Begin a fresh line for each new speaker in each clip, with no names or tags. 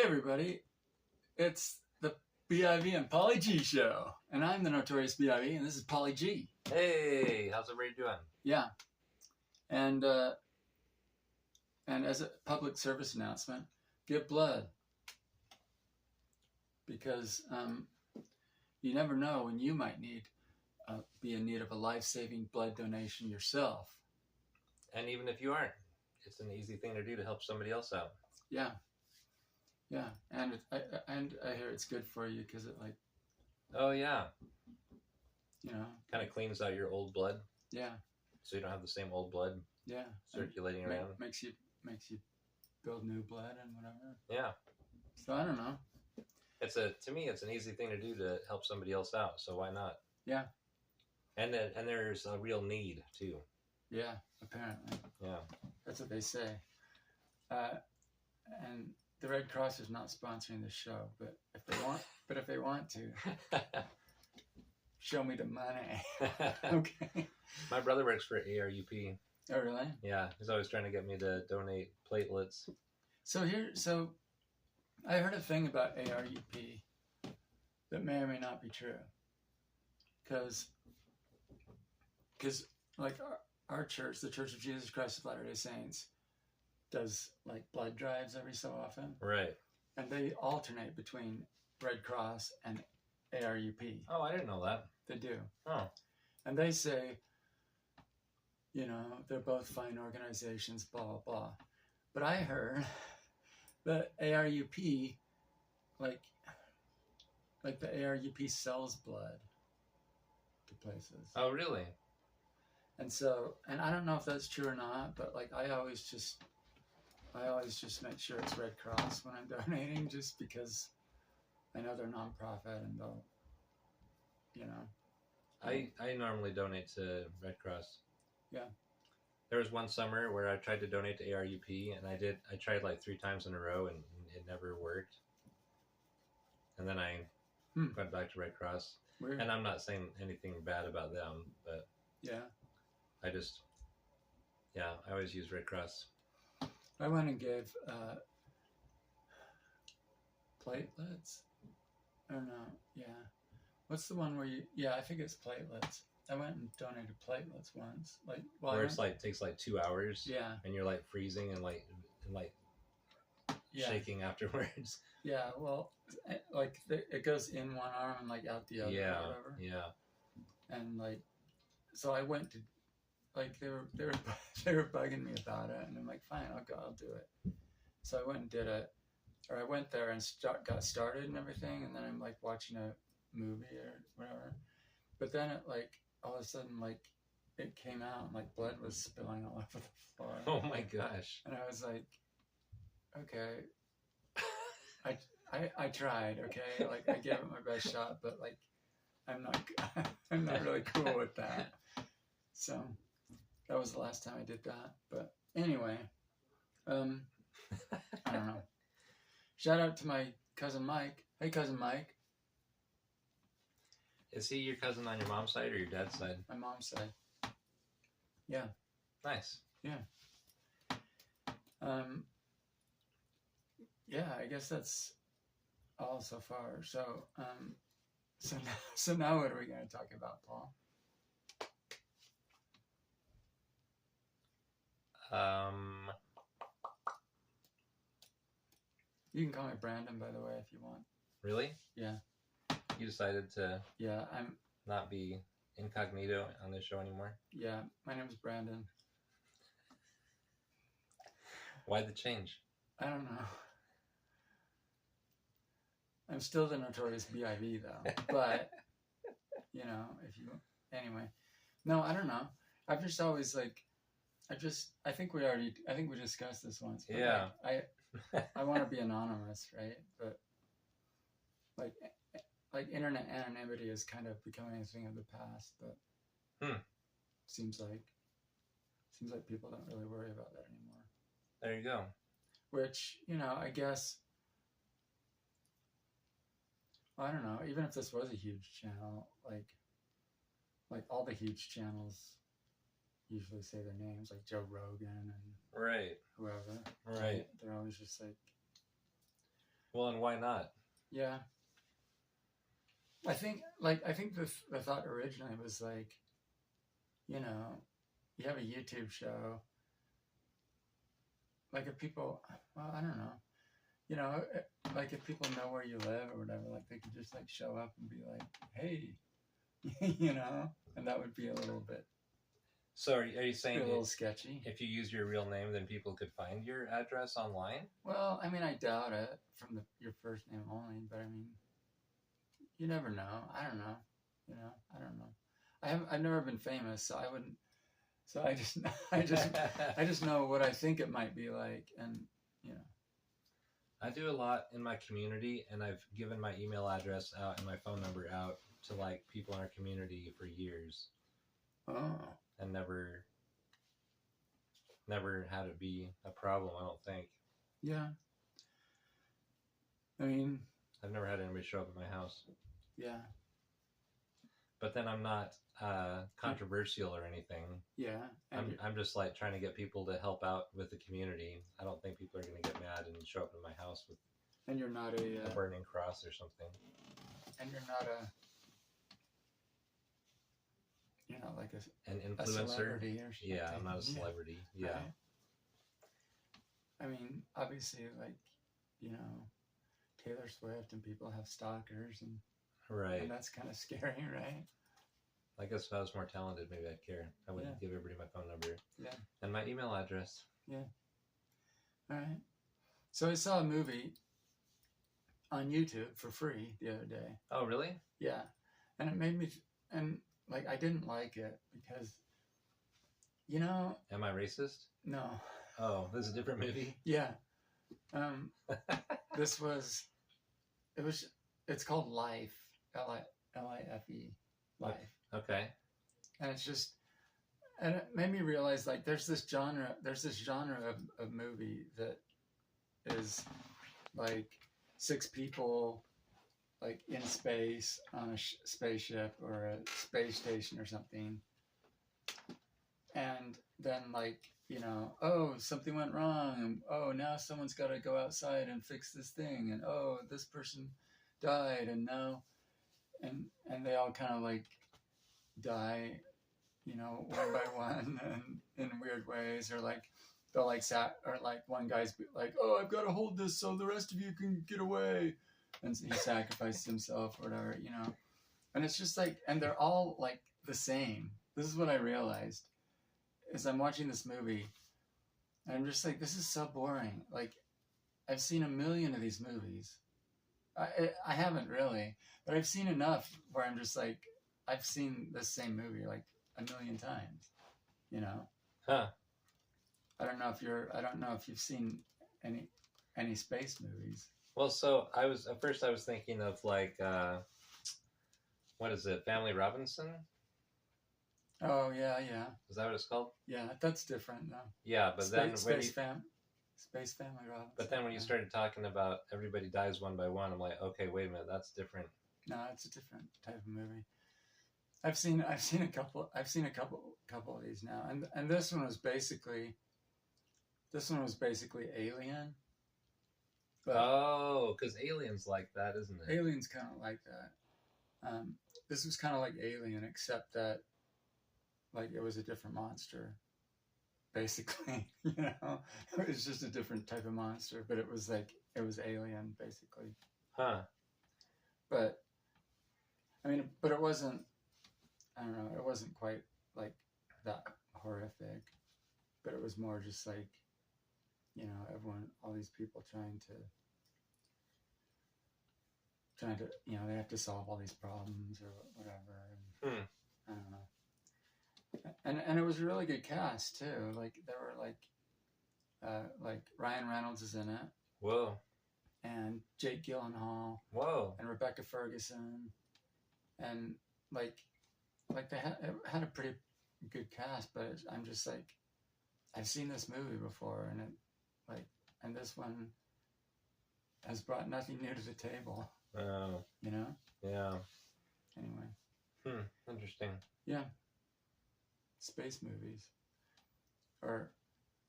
everybody, it's the BIV and Polly G show, and I'm the notorious BIV, and this is Polly G.
Hey, how's everybody doing?
Yeah, and as a public service announcement, give blood, because you never know when you might be in need of a life-saving blood donation yourself.
And even if you aren't, it's an easy thing to do to help somebody else out.
Yeah, yeah, and I hear it's good for you because it
Oh yeah,
kind
of cleans out your old blood.
Yeah.
So you don't have the same old blood.
Yeah.
Circulating around.
Makes you build new blood and whatever.
Yeah.
So I don't know.
To me, it's an easy thing to do to help somebody else out. So why not?
Yeah.
And there's a real need too.
Yeah, apparently.
Yeah.
That's what they say. And the Red Cross is not sponsoring the show, but if they want to, show me the money. Okay.
My brother works for ARUP.
Oh, really?
Yeah, he's always trying to get me to donate platelets.
So I heard a thing about ARUP that may or may not be true. Because like our church, the Church of Jesus Christ of Latter-day Saints, does like blood drives every so often.
Right.
And they alternate between Red Cross and ARUP.
Oh, I didn't know that.
They do.
Oh.
And they say, they're both fine organizations, blah, blah, blah. But I heard that ARUP, like the ARUP sells blood to places.
Oh, really?
And I don't know if that's true or not, but like I always just make sure it's Red Cross when I'm donating, just because I know they're nonprofit and they'll,
I normally donate to Red Cross.
Yeah.
There was one summer where I tried to donate to ARUP, and I tried like 3 times in a row, and it never worked. And then I went back to Red Cross.
Weird.
And I'm not saying anything bad about them, but
yeah,
I always use Red Cross.
I went and gave platelets. I don't know. Yeah. What's the one where I think it's platelets. I went and donated platelets once.
Where it's takes 2 hours.
Yeah.
And you're like freezing and shaking afterwards.
Yeah. Well, it goes in one arm and out the other.
Yeah.
Or whatever.
Yeah.
And so I went to, they were bugging me about it, and I'm like, fine, I'll do it. So I went and did it, or I went there and got started and everything, and then I'm watching a movie or whatever. But then it all of a sudden it came out and blood was spilling all over the floor.
Oh my gosh.
And I was like, okay, I tried, okay, I gave it my best shot, but I'm not really cool with that. So that was the last time I did that. But anyway, I don't know. Shout out to my cousin Mike. Hey, cousin Mike.
Is he your cousin on your mom's side or your dad's side?
My mom's side. Yeah.
Nice.
Yeah. Yeah, I guess that's all so far. So, so now what are we going to talk about, Paul? You can call me Brandon, by the way, if you want.
Really?
Yeah.
You decided to
I'm
not be incognito on this show anymore?
Yeah, my name is Brandon.
Why the change?
I don't know. I'm still the notorious BIV though, but anyway, no, I don't know. I've just always I think we discussed this once. But
yeah.
I want to be anonymous, right? But internet anonymity is kind of becoming a thing of the past, but seems like people don't really worry about that anymore.
There you go.
Which, I guess, I don't know, even if this was a huge channel, like all the huge channels usually say their names, like Joe Rogan and
right,
whoever.
Right.
They're always just
Well, and why not?
Yeah. I think the thought originally was like, you know, you have a YouTube show. Like if people, well, I don't know, you know, like if people know where you live or whatever, like they could just like show up and be like, hey, you know, and that would be a little bit.
So are you saying
a little sketchy?
If you use your real name, then people could find your address online?
Well, I mean, I doubt it from your first name only, but I mean, you never know. I don't know. You know, I don't know. I've never been famous, so I wouldn't. So I just know what I think it might be like, and you know.
I do a lot in my community, and I've given my email address out and my phone number out to like people in our community for years.
Oh.
And never had it be a problem, I don't think.
Yeah. I mean,
I've never had anybody show up at my house.
Yeah.
But then I'm not controversial or anything.
Yeah.
I'm just like trying to get people to help out with the community. I don't think people are going to get mad and show up in my house with.
And you're not
a burning cross or something.
And you're not like
an influencer.
A celebrity or something.
Yeah, I'm not a celebrity. Yeah.
Right. I mean, obviously, like, you know, Taylor Swift and people have stalkers, and
right,
and that's kind of scary, right?
I guess if I was more talented, maybe I'd care. I wouldn't give everybody my phone number.
Yeah.
And my email address.
Yeah. All right. So I saw a movie on YouTube for free the other day.
Oh, really?
Yeah. And it made me, like, I didn't like it because, you know.
Am I racist?
No.
Oh, this is a different movie?
Yeah. It's called Life. L-I-F-E. Life.
Okay.
And and it made me realize, like, there's this genre of movie that is like 6 people like in space on a spaceship or a space station or something, and then, like, you know, oh, something went wrong, and oh, now someone's got to go outside and fix this thing, and oh, this person died, and now and they all kind of like die, you know, one by one, and in weird ways, or like they'll like or like one guy's like, oh, I've got to hold this so the rest of you can get away, and so he sacrificed himself or whatever, you know. And it's just like, and they're all like the same. This is what I realized as I'm watching this movie, and I'm just like, this is so boring. Like, I've seen a million of these movies. I haven't really, but I've seen enough where I'm just like, I've seen the same movie like a million times, you know.
Huh.
I don't know if you've seen any space movies.
Well, so at first I was thinking of like, what is it, Family Robinson?
Oh yeah.
Is that what it's called?
Yeah, that's different though.
Yeah, but
Space Family Robinson.
But then when you started talking about everybody dies one by one, I'm like, okay, wait a minute, that's different.
No, it's a different type of movie. I've seen a couple of these now, and this one was basically Alien.
Oh, because Alien's like that, isn't it?
Alien's kind of like that. This was kind of like Alien, except that, like, it was a different monster. Basically, you know, it was just a different type of monster, but it was Alien, basically.
Huh.
But I mean, but it wasn't. I don't know. It wasn't quite like that horrific, but it was more just like, you know, all these people trying to, you know, they have to solve all these problems or whatever. And I don't know. And it was a really good cast too. Like, there were like Ryan Reynolds is in it.
Whoa.
And Jake Gyllenhaal.
Whoa.
And Rebecca Ferguson. And like they had a pretty good cast, but I'm just like, I've seen this movie before, and this one has brought nothing new to the table.
Oh.
You know?
Yeah.
Anyway.
Interesting.
Yeah. Space movies. Or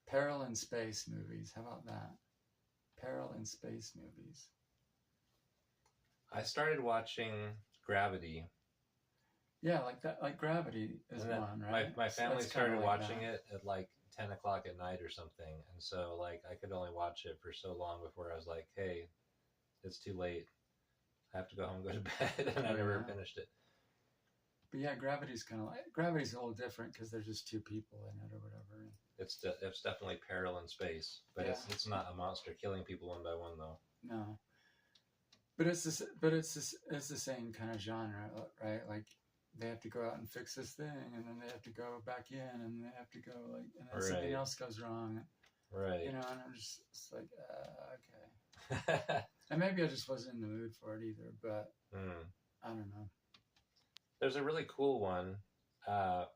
peril in space movies. How about that? Peril in space movies.
I started watching Gravity.
Yeah, like that. Like Gravity is one, right?
My family
That's
started
like
watching
that.
it at like 10 o'clock at night or something, and so like I could only watch it for so long before I was like, hey, it's too late. I have to go home and go to bed, and I never finished it.
But yeah, Gravity's Gravity's a little different because there's just two people in it or whatever.
It's definitely peril in space, but it's not a monster killing people one by one though.
No, but it's the same kind of genre, right? Like they have to go out and fix this thing, and then they have to go back in, and they have to go like, and then something else goes wrong.
Right.
You know, and I'm just it's like, okay. And maybe I just wasn't in the mood for it either, but I don't know.
There's a really cool one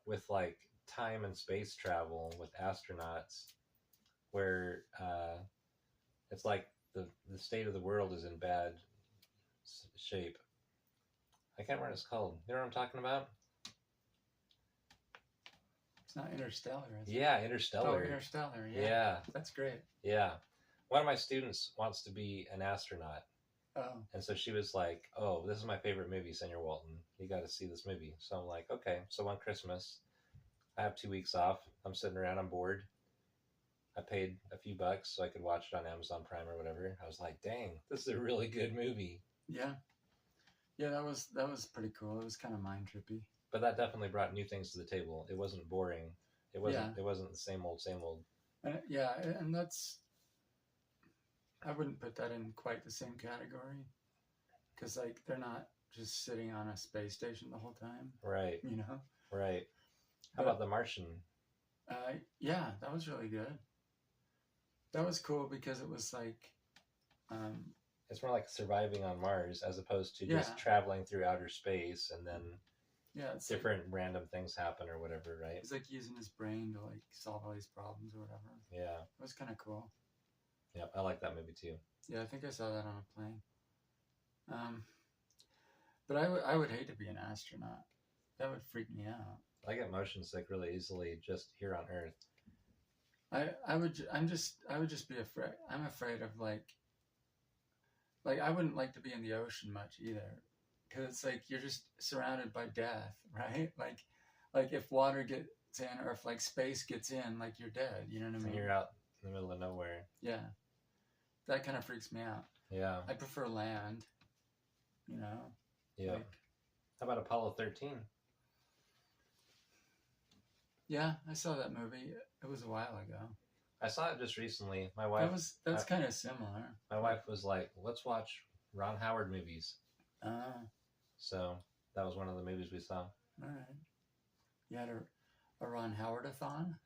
with like time and space travel with astronauts where it's like the state of the world is in bad shape. I can't remember what it's called. You know what I'm talking about?
It's not Interstellar, is it?
Yeah, Interstellar.
Oh, Interstellar, yeah. That's great.
Yeah. One of my students wants to be an astronaut.
Oh.
And so she was like, oh, this is my favorite movie, Senor Walton. You got to see this movie. So I'm like, okay. So on Christmas, I have 2 weeks off. I'm sitting around, I'm bored. I paid a few bucks so I could watch it on Amazon Prime or whatever. I was like, dang, this is a really good movie.
Yeah. Yeah, that was pretty cool. It was kind of mind trippy.
But that definitely brought new things to the table. It wasn't boring. It wasn't the same old.
And that's, I wouldn't put that in quite the same category, because like they're not just sitting on a space station the whole time,
right?
You know,
right. How about The Martian?
Yeah, that was really good. That was cool because it was like,
it's more like surviving on Mars as opposed to just traveling through outer space and then it's different random things happen or whatever, right?
He's like using his brain to like solve all these problems or whatever.
Yeah,
it was kind of cool.
Yeah, I like that movie too.
Yeah, I think I saw that on a plane. But I would hate to be an astronaut. That would freak me out.
I get motion sick really easily just here on Earth.
I would just be afraid. I'm afraid of like I wouldn't like to be in the ocean much either, because it's like you're just surrounded by death, right? Like if water gets in, or if like space gets in, like you're dead. You know what I mean?
And you're out in the middle of nowhere.
Yeah, that kind of freaks me out.
Yeah,
I prefer land. You know.
Yeah. How about Apollo 13?
Yeah, I saw that movie. It was a while ago.
I saw it just recently. My wife.
That's kind of similar.
My wife was like, "Let's watch Ron Howard movies." So that was one of the movies we saw.
All right. You had a Ron Howard-a-thon?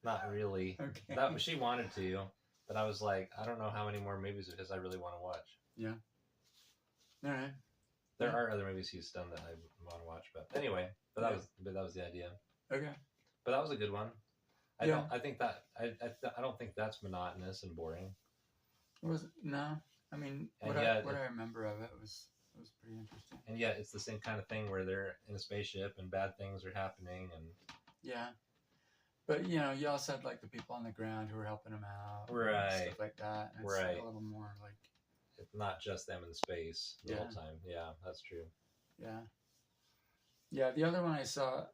Not really.
Okay.
She wanted to, but I was like, I don't know how many more movies of his I really want to watch.
Yeah. All right.
There are other movies he's done that I want to watch, but anyway, that was the idea.
Okay.
But that was a good one. I don't think that's monotonous and boring.
No. I mean, what I remember of it was pretty interesting.
And yet, it's the same kind of thing where they're in a spaceship and bad things are happening, and
yeah. But you know, you also had like the people on the ground who were helping them out,
right?
And stuff like that. And it's a little more like
it's not just them in space the whole time. Yeah, that's true.
Yeah. Yeah. The other one I saw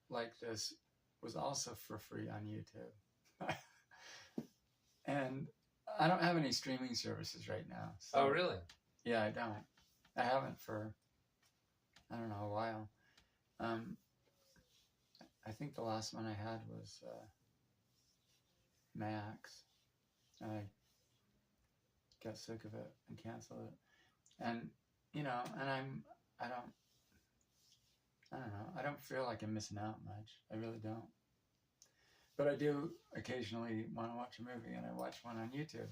like this was also for free on YouTube, and I don't have any streaming services right now. So,
oh, really?
Yeah, I don't. I haven't for, I don't know, a while. I think the last one I had was Max. I got sick of it and canceled it. And, you know, and I don't know. I don't feel like I'm missing out much. I really don't. But I do occasionally want to watch a movie, and I watch one on YouTube.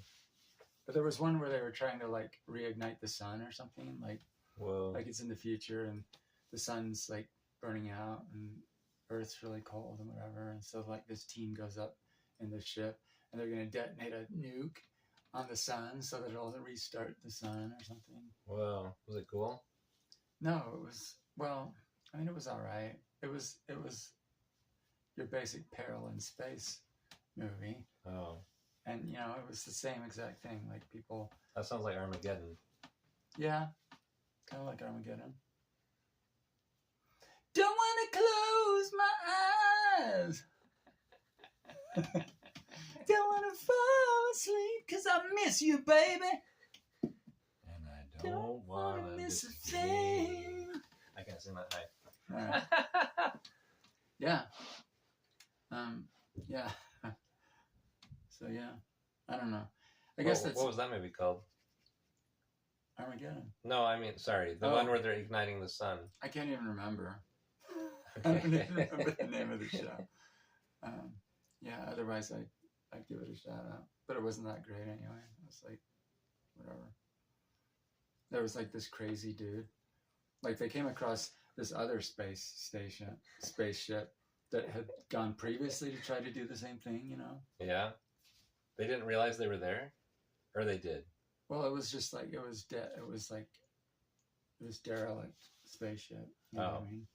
But there was one where they were trying to like reignite the sun or something, like,
whoa,
like it's in the future and the sun's like burning out and Earth's really cold and whatever. And so like this team goes up in the ship and they're going to detonate a nuke on the sun so that it'll restart the sun or something.
Whoa, was it cool?
No, it was, well, I mean, it was all right. It was your basic peril in space movie.
Oh.
And, you know, it was the same exact thing. Like people...
That sounds like Armageddon.
Yeah, kind of like Armageddon. Don't want to close my eyes. Don't want to fall asleep because I miss you, baby.
And I don't want to miss a thing. I can't sing that high.
All right. Yeah. Yeah. So yeah, I don't know. I guess that's
what was that movie called?
Armageddon.
No, I mean, sorry, the one where they're igniting the sun.
I can't even remember. I don't even remember the name of the show. Yeah, otherwise I'd give it a shout out. But it wasn't that great anyway. It was like, whatever. There was like this crazy dude. Like they came across this other spaceship that had gone previously to try to do the same thing, you know?
Yeah. They didn't realize they were there? Or they did?
Well, it was just like, it was derelict spaceship. You know what I mean?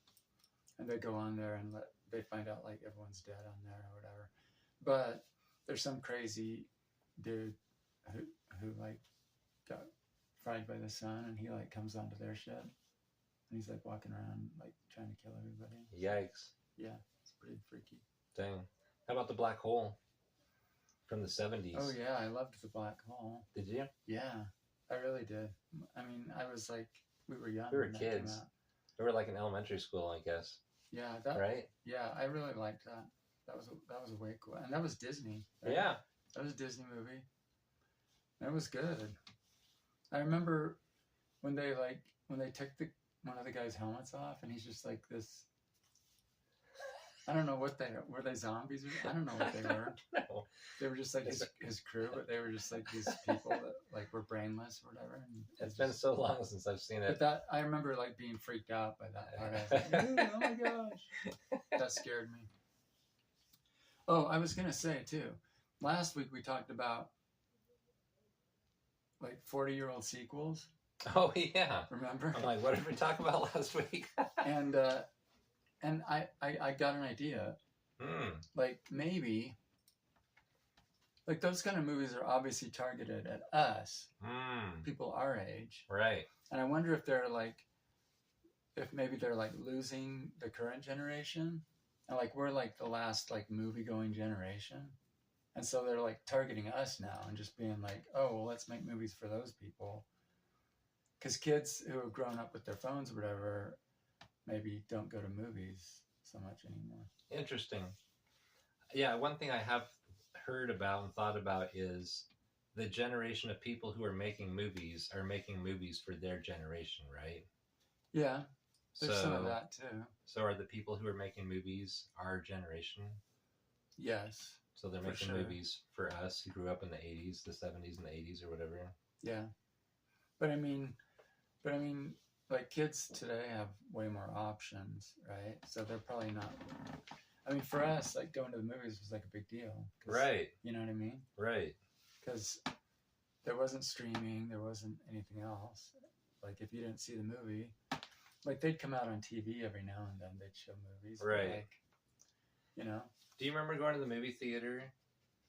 And they go on there and they find out like everyone's dead on there or whatever. But there's some crazy dude who like got fried by the sun, and he like comes onto their ship, and he's like walking around like trying to kill everybody.
Yikes.
Yeah, it's pretty freaky.
Dang. How about the black hole from the 70s?
Oh yeah, I loved the black hole.
Did you?
Yeah, I really did. I mean, I was like, we were young.
We were kids. We were like in elementary school, I guess.
Yeah,
right.
Yeah, I really liked that. That was way cool, and that was Disney. Right?
Yeah,
that was a Disney movie. That was good. I remember when they took one of the guy's helmets off, and he's just like this. I don't know what were they zombies? I don't know what they were.
No.
They were just like his crew, but they were just like these people that like were brainless or whatever. And
it's been so long since I've seen it.
But I remember like being freaked out by that part. I was like, oh my gosh, that scared me. Oh, I was gonna say too. Last week we talked about like 40-year-old sequels.
Oh yeah,
remember?
I'm like, what did we talk about last week?
And I got an idea. Like maybe, like those kind of movies are obviously targeted at us, people our age,
right?
And I wonder if maybe they're like losing the current generation, and like we're like the last like movie going generation, and so they're like targeting us now and just being like, oh well, let's make movies for those people, because kids who have grown up with their phones or whatever maybe don't go to movies so much anymore.
Interesting. Yeah, one thing I have heard about and thought about is the generation of people who are making movies for their generation, right?
Yeah, there's some of that too.
So are the people who are making movies our generation?
Yes.
So they're making movies for us who grew up in the 80s, the 70s and the 80s or whatever.
Yeah. But I mean, like kids today have way more options, right? So they're probably not. I mean, for us, like going to the movies was like a big deal.
Right.
You know what I mean?
Right.
Because there wasn't streaming, there wasn't anything else. Like if you didn't see the movie, like they'd come out on TV every now and then. They'd show movies.
Right.
Like, you know.
Do you remember going to the movie theater?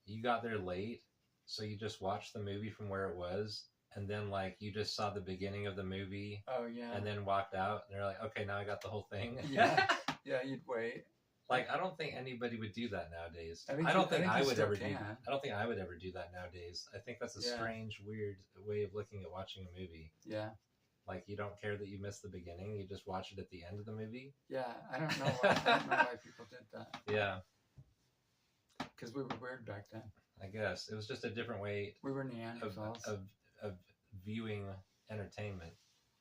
You got there late, so you just watched the movie from where it was. And then, like, you just saw the beginning of the movie.
Oh, yeah.
And then walked out. And they're like, okay, now I got the whole thing.
Yeah. Yeah, you'd wait.
Like, I don't think anybody would do that nowadays.
I don't think I would ever
do that nowadays. I think that's a strange, weird way of looking at watching a movie.
Yeah.
Like, you don't care that you missed the beginning. You just watch it at the end of the movie.
Yeah, I don't know why people did that.
Yeah.
Because we were weird back then.
I guess. It was just a different way.
We were Neanderthals.
Of viewing entertainment.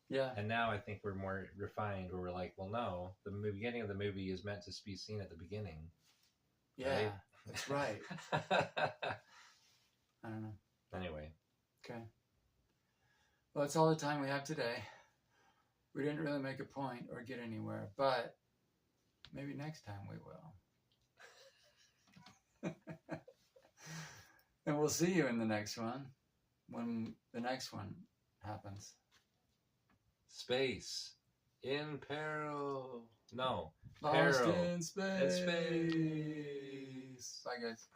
Yeah.
And now I think we're more refined, where we're like, well, no, the beginning of the movie is meant to be seen at the beginning.
Yeah, right? That's right. I don't know.
Anyway.
Okay. Well, that's all the time we have today. We didn't really make a point or get anywhere, but maybe next time we will. And we'll see you in the next one. When the next one happens.
Space in peril. No.
Lost
peril.
in space.
In space.
Bye, guys.